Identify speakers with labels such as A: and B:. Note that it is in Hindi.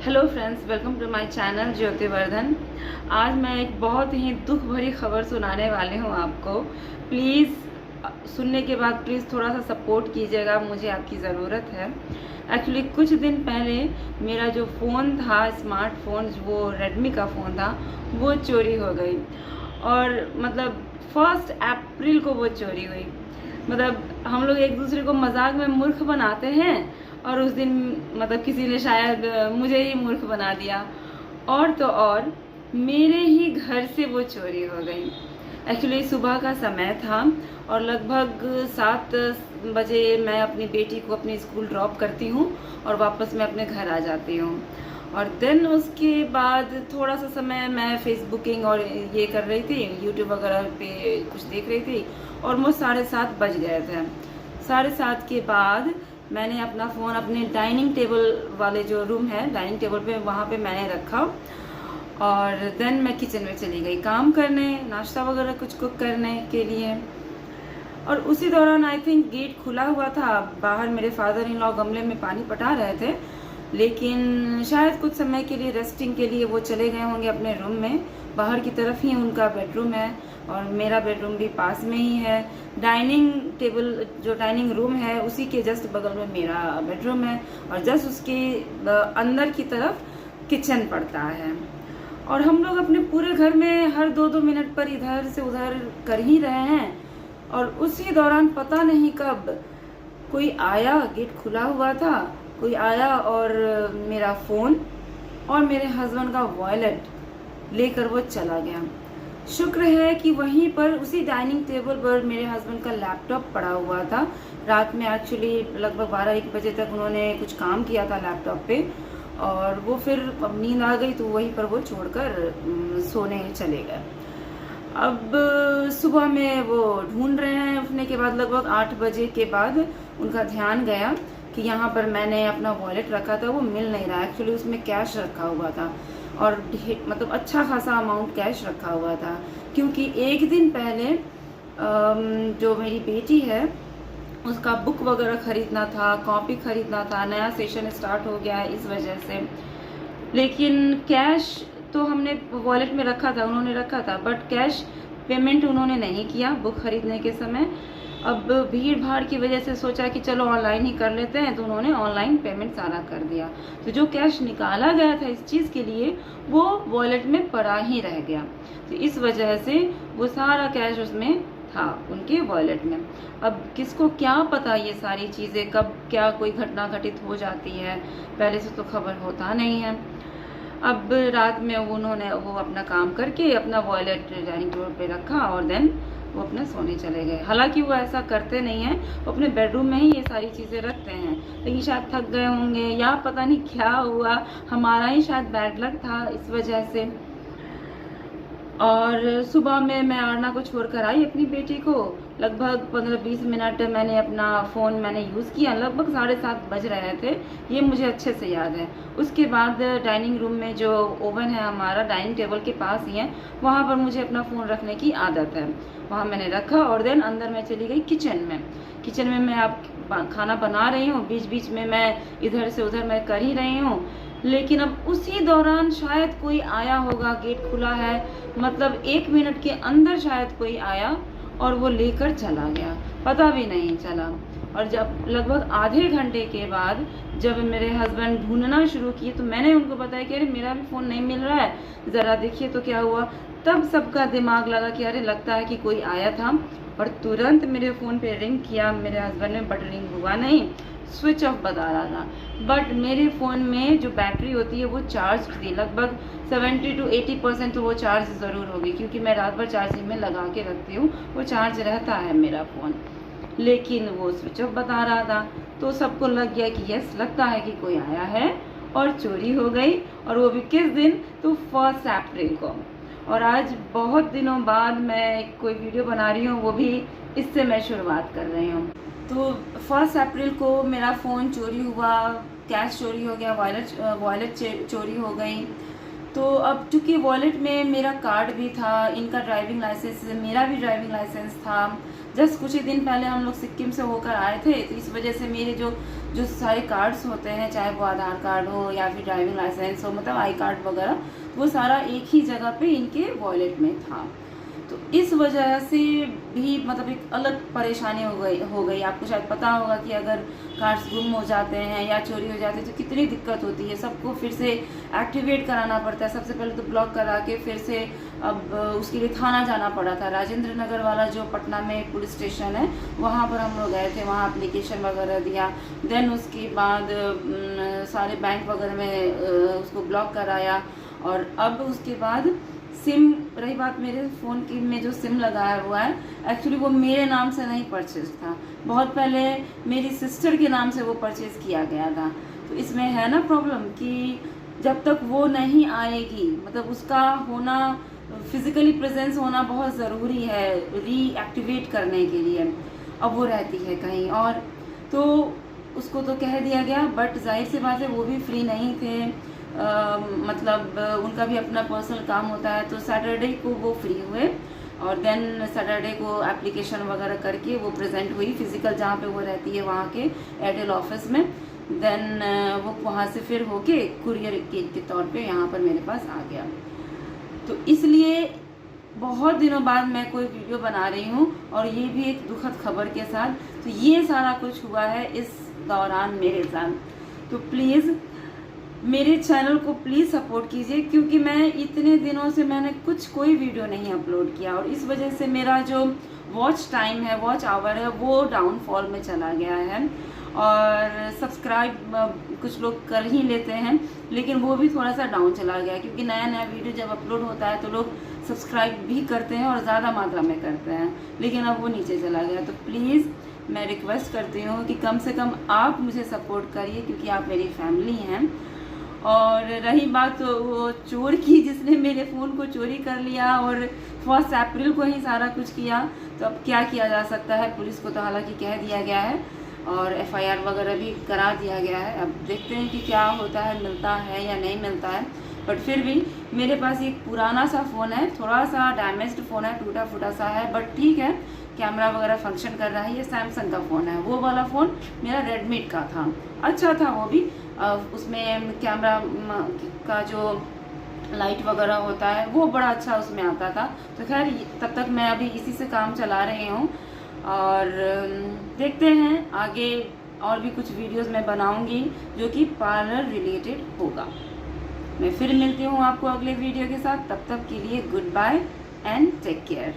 A: Hello friends, welcome to my channel Jyotivardhan. आज मैं एक बहुत ही दुख भरी खबर सुनाने वाली हूँ आपको। प्लीज़ सुनने के बाद प्लीज़ थोड़ा सा सपोर्ट कीजिएगा, मुझे आपकी ज़रूरत है। एक्चुअली कुछ दिन पहले मेरा जो फ़ोन था, स्मार्टफोन, वो रेडमी का फ़ोन था, वो चोरी हो गई। और मतलब 1 अप्रैल को वो चोरी हुई। मतलब हम लोग एक दूसरे को मजाक में मूर्ख बनाते हैं और उस दिन मतलब किसी ने शायद मुझे ही मूर्ख बना दिया। और तो और मेरे ही घर से वो चोरी हो गई। एक्चुअली सुबह का समय था और लगभग 7 बजे मैं अपनी बेटी को अपने स्कूल ड्रॉप करती हूँ और वापस मैं अपने घर आ जाती हूँ। और देन उसके बाद थोड़ा सा समय मैं फेसबुकिंग और ये कर रही थी, यूट्यूब वगैरह पे कुछ देख रही थी। ऑलमोस्ट 7:30 बज गए थे। 7:30 के बाद मैंने अपना फ़ोन अपने डाइनिंग टेबल वाले जो रूम है, डाइनिंग टेबल पे, वहाँ पे मैंने रखा। और देन मैं किचन में चली गई काम करने, नाश्ता वगैरह कुछ कुक करने के लिए। और उसी दौरान आई थिंक गेट खुला हुआ था। बाहर मेरे फादर इन लॉ गमले में पानी पटा रहे थे, लेकिन शायद कुछ समय के लिए रेस्टिंग के लिए वो चले गए होंगे अपने रूम में। बाहर की तरफ ही उनका बेडरूम है और मेरा बेडरूम भी पास में ही है। डाइनिंग टेबल जो डाइनिंग रूम है उसी के जस्ट बगल में मेरा बेडरूम है और जस्ट उसके अंदर की तरफ किचन पड़ता है। और हम लोग अपने पूरे घर में हर 2-2 मिनट पर इधर से उधर कर ही रहे हैं। और उसी दौरान पता नहीं कब कोई आया, गेट खुला हुआ था, कोई आया और मेरा फ़ोन और मेरे हस्बैंड का वॉलेट लेकर वो चला गया। शुक्र है कि वहीं पर उसी डाइनिंग टेबल पर मेरे हस्बैंड का लैपटॉप पड़ा हुआ था। रात में एक्चुअली लगभग 12-1 बजे तक उन्होंने कुछ काम किया था लैपटॉप पे और वो फिर अब नींद आ गई तो वहीं पर वो छोड़कर सोने चले गए। अब सुबह में वो ढूंढ रहे हैं। उठने के बाद लगभग 8 बजे के बाद उनका ध्यान गया कि यहाँ पर मैंने अपना वॉलेट रखा था, वो मिल नहीं रहा। एक्चुअली उसमें कैश रखा हुआ था और मतलब अच्छा खासा अमाउंट कैश रखा हुआ था, क्योंकि एक दिन पहले जो मेरी बेटी है उसका बुक वगैरह खरीदना था, कॉपी खरीदना था, नया सेशन स्टार्ट हो गया है इस वजह से। लेकिन कैश तो हमने वॉलेट में रखा था, उन्होंने रखा था, बट कैश पेमेंट उन्होंने नहीं किया बुक खरीदने के समय। अब भीड़ भाड़ की वजह से सोचा कि चलो ऑनलाइन ही कर लेते हैं, तो उन्होंने ऑनलाइन पेमेंट सारा कर दिया। तो जो कैश निकाला गया था इस चीज़ के लिए वो वॉलेट में पड़ा ही रह गया। तो इस वजह से वो सारा कैश उसमें था, उनके वॉलेट में। अब किसको क्या पता ये सारी चीज़ें कब क्या कोई घटना घटित हो जाती है, पहले से तो खबर होता नहीं है। अब रात में उन्होंने वो अपना काम करके अपना वॉलेट डाइनिंग टेबल पे रखा और देन वो अपने सोने चले गए। हालांकि वो ऐसा करते नहीं हैं, वो अपने बेडरूम में ही ये सारी चीज़ें रखते हैं, लेकिन शायद थक गए होंगे या पता नहीं क्या हुआ, हमारा ही शायद बैड लक था इस वजह से। और सुबह में मैं आरना को छोड़कर आई अपनी बेटी को। लगभग 15-20 मिनट मैंने अपना फ़ोन मैंने यूज़ किया। लगभग 7:30 बज रहे थे, ये मुझे अच्छे से याद है। उसके बाद डाइनिंग रूम में जो ओवन है हमारा डाइनिंग टेबल के पास ही है, वहाँ पर मुझे अपना फ़ोन रखने की आदत है, वहाँ मैंने रखा। और देन अंदर मैं चली गई किचन में। किचन में मैं अब खाना बना रही हूँ, बीच बीच में मैं इधर से उधर मैं कर ही रही हूँ। लेकिन अब उसी दौरान शायद कोई आया होगा, गेट खुला है, मतलब 1 मिनट के अंदर शायद कोई आया और वो लेकर चला गया, पता भी नहीं चला। और जब लगभग आधे घंटे के बाद जब मेरे हस्बैंड ढूंढना शुरू किए तो मैंने उनको बताया कि अरे मेरा भी फ़ोन नहीं मिल रहा है, ज़रा देखिए तो क्या हुआ। तब सबका दिमाग लगा कि अरे लगता है कि कोई आया था, और तुरंत मेरे फ़ोन पे रिंग किया मेरे हस्बैंड ने, बट रिंग हुआ नहीं, स्विच ऑफ बता रहा था। बट मेरे फ़ोन में जो बैटरी होती है वो चार्ज थी, लगभग 70 to 80% तो वो चार्ज ज़रूर होगी, क्योंकि मैं रात भर चार्जिंग में लगा के रखती हूँ, वो चार्ज रहता है मेरा फ़ोन। लेकिन वो स्विच ऑफ बता रहा था, तो सबको लग गया कि यस, लगता है कि कोई आया है और चोरी हो गई। और वो भी किस दिन, तो 1 अप्रैल को। और आज बहुत दिनों बाद मैं कोई वीडियो बना रही हूँ, वो भी इससे मैं शुरुआत कर रही हूँ। तो 1 अप्रैल को मेरा फ़ोन चोरी हुआ, कैश चोरी हो गया, वॉलेट चोरी हो गई। तो अब चूँकि वॉलेट में मेरा कार्ड भी था, इनका ड्राइविंग लाइसेंस, मेरा भी ड्राइविंग लाइसेंस था। जस्ट कुछ ही दिन पहले हम लोग सिक्किम से होकर आए थे, तो इस वजह से मेरे जो जो सारे कार्ड्स होते हैं, चाहे वो आधार कार्ड हो या फिर ड्राइविंग लाइसेंस हो, मतलब आई कार्ड वगैरह, वो सारा एक ही जगह पे इनके वॉलेट में था। तो इस वजह से भी मतलब एक अलग परेशानी हो गई। आपको शायद पता होगा कि अगर कार्ड्स गुम हो जाते हैं या चोरी हो जाते हैं तो कितनी दिक्कत होती है। सबको फिर से एक्टिवेट कराना पड़ता है। सबसे पहले तो ब्लॉक करा के फिर से अब उसके लिए थाना जाना पड़ा था। राजेंद्र नगर वाला जो पटना में पुलिस स्टेशन है, वहाँ पर हम लोग गए थे, वहाँ एप्लीकेशन वगैरह दिया। देन उसके बाद सारे बैंक वगैरह में उसको ब्लॉक कराया। और अब उसके बाद सिम, रही बात मेरे फ़ोन की में जो सिम लगाया हुआ है, एक्चुअली वो मेरे नाम से नहीं परचेज था, बहुत पहले मेरी सिस्टर के नाम से वो परचेज़ किया गया था। तो इसमें है ना प्रॉब्लम कि जब तक वो नहीं आएगी, मतलब उसका होना, फिज़िकली प्रेजेंस होना बहुत ज़रूरी है रीएक्टिवेट करने के लिए। अब वो रहती है कहीं और, तो उसको तो कह दिया गया, बट जाहिर सी बात है वो भी फ्री नहीं थे। मतलब उनका भी अपना पर्सनल काम होता है। तो सैटरडे को वो फ्री हुए और देन सैटरडे को एप्लीकेशन वगैरह करके वो प्रेजेंट हुई फिज़िकल जहाँ पे वो रहती है, वहाँ के एयरटेल ऑफिस में। देन वो वहाँ से फिर होके कुरियर के तौर पे यहाँ पर मेरे पास आ गया। तो इसलिए बहुत दिनों बाद मैं कोई वीडियो बना रही हूँ, और ये भी एक दुखद खबर के साथ। तो ये सारा कुछ हुआ है इस दौरान मेरे साथ। तो प्लीज़ मेरे चैनल को प्लीज़ सपोर्ट कीजिए, क्योंकि मैं इतने दिनों से मैंने कोई वीडियो नहीं अपलोड किया, और इस वजह से मेरा जो वॉच टाइम है, वॉच आवर है, वो डाउनफॉल में चला गया है। और सब्सक्राइब कुछ लोग कर ही लेते हैं, लेकिन वो भी थोड़ा सा डाउन चला गया, क्योंकि नया नया वीडियो जब अपलोड होता है तो लोग सब्सक्राइब भी करते हैं और ज़्यादा मात्रा में करते हैं, लेकिन अब वो नीचे चला गया। तो प्लीज़ मैं रिक्वेस्ट करती हूँ कि कम से कम आप मुझे सपोर्ट करिए, क्योंकि आप मेरी फैमिली हैं। और रही बात वो चोर की, जिसने मेरे फ़ोन को चोरी कर लिया और 1 अप्रैल को ही सारा कुछ किया, तो अब क्या किया जा सकता है। पुलिस को तो हालांकि कह दिया गया है और FIR वगैरह भी करा दिया गया है। अब देखते हैं कि क्या होता है, मिलता है या नहीं मिलता है। बट फिर भी मेरे पास एक पुराना सा फ़ोन है, थोड़ा सा डैमेज्ड फ़ोन है, टूटा फूटा सा है, बट ठीक है, कैमरा वगैरह फंक्शन कर रहा है। ये सैमसंग का फ़ोन है। वो वाला फ़ोन मेरा रेडमी का था, अच्छा था वो भी। उसमें कैमरा का जो लाइट वगैरह होता है वो बड़ा अच्छा उसमें आता था। तो खैर तब तक मैं अभी इसी से काम चला रही हूँ, और देखते हैं आगे और भी कुछ वीडियोस मैं बनाऊंगी जो कि पार्लर रिलेटेड होगा। मैं फिर मिलती हूँ आपको अगले वीडियो के साथ। तब तक के लिए goodbye and take care.